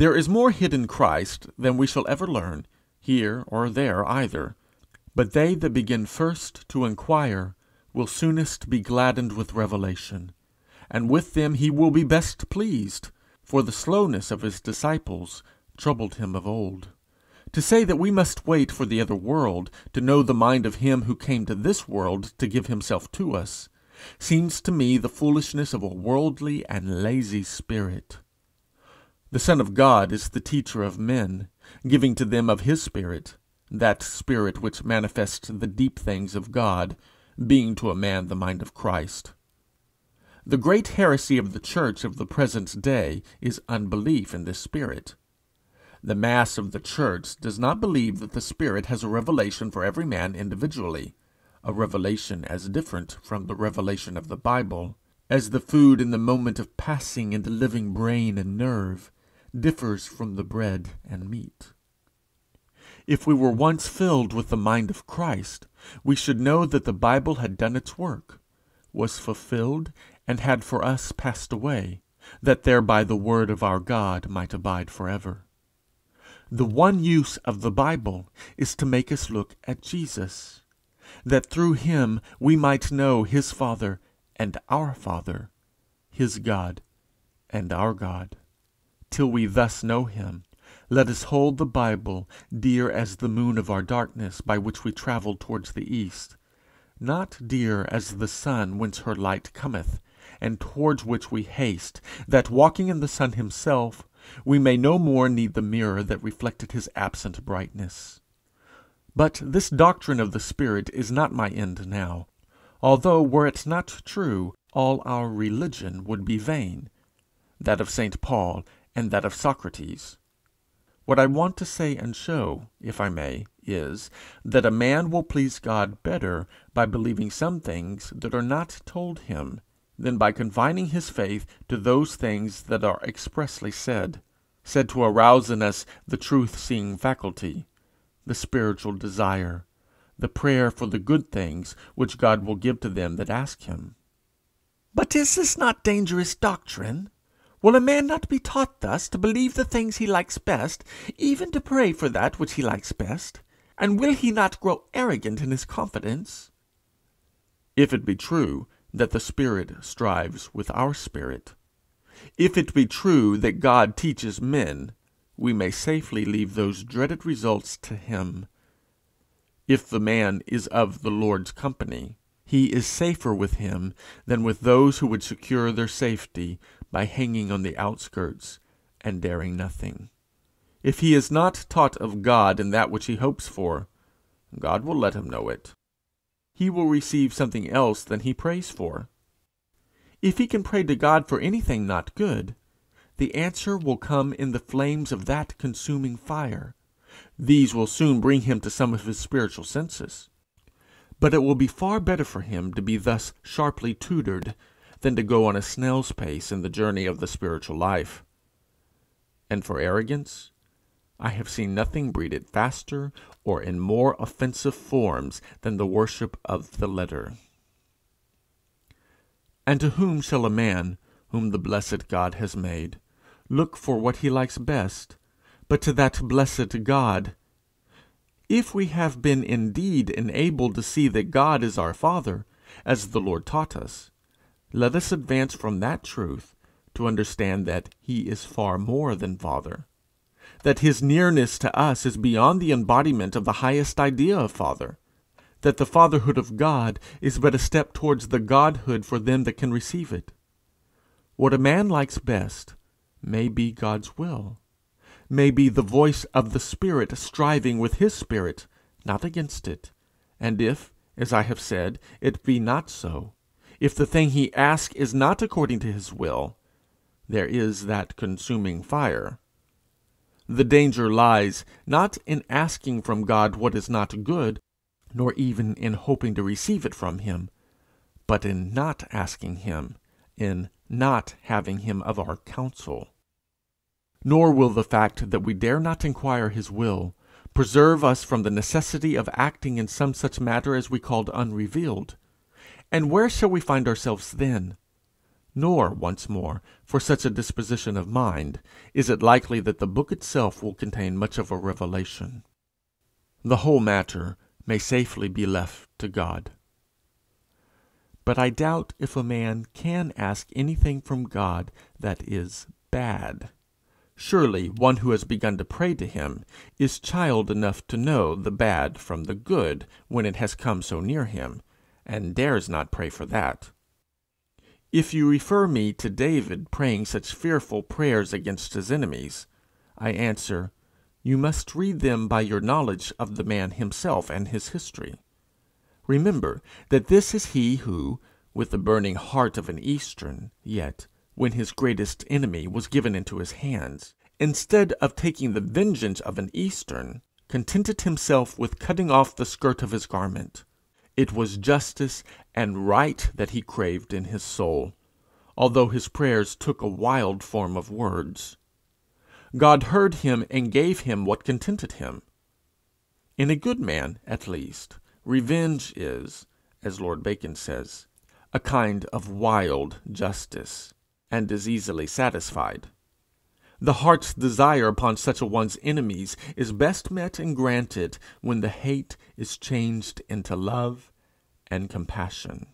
There is more hid in Christ than we shall ever learn, here or there either. But they that begin first to inquire will soonest be gladdened with revelation, and with them he will be best pleased, for the slowness of his disciples troubled him of old. To say that we must wait for the other world to know the mind of him who came to this world to give himself to us, seems to me the foolishness of a worldly and lazy spirit. The Son of God is the teacher of men, giving to them of his Spirit, that Spirit which manifests the deep things of God, being to a man the mind of Christ. The great heresy of the church of the present day is unbelief in this Spirit. The mass of the church does not believe that the Spirit has a revelation for every man individually, a revelation as different from the revelation of the Bible, as the food in the moment of passing into living brain and nerve differs from the bread and meat. If we were once filled with the mind of Christ, we should know that the Bible had done its work, was fulfilled, and had for us passed away, that thereby the word of our God might abide forever. The one use of the Bible is to make us look at Jesus, that through him we might know his Father and our Father, his God and our God. Till we thus know him, let us hold the Bible dear as the moon of our darkness by which we travel towards the east, not dear as the sun whence her light cometh, and towards which we haste, that walking in the sun himself, we may no more need the mirror that reflected his absent brightness. But this doctrine of the Spirit is not my end now, although were it not true, all our religion would be vain, that of St. Paul and that of Socrates. What I want to say and show, if I may, is, that a man will please God better by believing some things that are not told him, than by confining his faith to those things that are expressly said to arouse in us the truth-seeing faculty, the spiritual desire, the prayer for the good things which God will give to them that ask him. But is this not dangerous doctrine? Will a man not be taught thus to believe the things he likes best, even to pray for that which he likes best? And will he not grow arrogant in his confidence? If it be true that the Spirit strives with our spirit, if it be true that God teaches men, we may safely leave those dreaded results to him. If the man is of the Lord's company, he is safer with him than with those who would secure their safety by hanging on the outskirts and daring nothing. If he is not taught of God in that which he hopes for, God will let him know it. He will receive something else than he prays for. If he can pray to God for anything not good, the answer will come in the flames of that consuming fire. These will soon bring him to some of his spiritual senses. But it will be far better for him to be thus sharply tutored than to go on a snail's pace in the journey of the spiritual life. And for arrogance, I have seen nothing breed it faster or in more offensive forms than the worship of the letter. And to whom shall a man, whom the blessed God has made, look for what he likes best, but to that blessed God? If we have been indeed enabled to see that God is our Father, as the Lord taught us, let us advance from that truth to understand that he is far more than Father, that his nearness to us is beyond the embodiment of the highest idea of Father, that the fatherhood of God is but a step towards the Godhood for them that can receive it. What a man likes best may be God's will, may be the voice of the Spirit striving with his Spirit, not against it. And if, as I have said, it be not so, if the thing he asks is not according to his will, there is that consuming fire. The danger lies not in asking from God what is not good, nor even in hoping to receive it from him, but in not asking him, in not having him of our counsel. Nor will the fact that we dare not inquire his will preserve us from the necessity of acting in some such matter as we called unrevealed. And where shall we find ourselves then? Nor, once more, for such a disposition of mind, is it likely that the book itself will contain much of a revelation. The whole matter may safely be left to God. But I doubt if a man can ask anything from God that is bad. Surely one who has begun to pray to him is child enough to know the bad from the good when it has come so near him, and dares not pray for that. If you refer me to David praying such fearful prayers against his enemies, I answer, you must read them by your knowledge of the man himself and his history. Remember that this is he who, with the burning heart of an Eastern, yet, when his greatest enemy was given into his hands, instead of taking the vengeance of an Eastern, contented himself with cutting off the skirt of his garment. It was justice and right that he craved in his soul, although his prayers took a wild form of words. God heard him and gave him what contented him. In a good man, at least, revenge is, as Lord Bacon says, a kind of wild justice, and is easily satisfied. The heart's desire upon such a one's enemies is best met and granted when the hate is changed into love and compassion.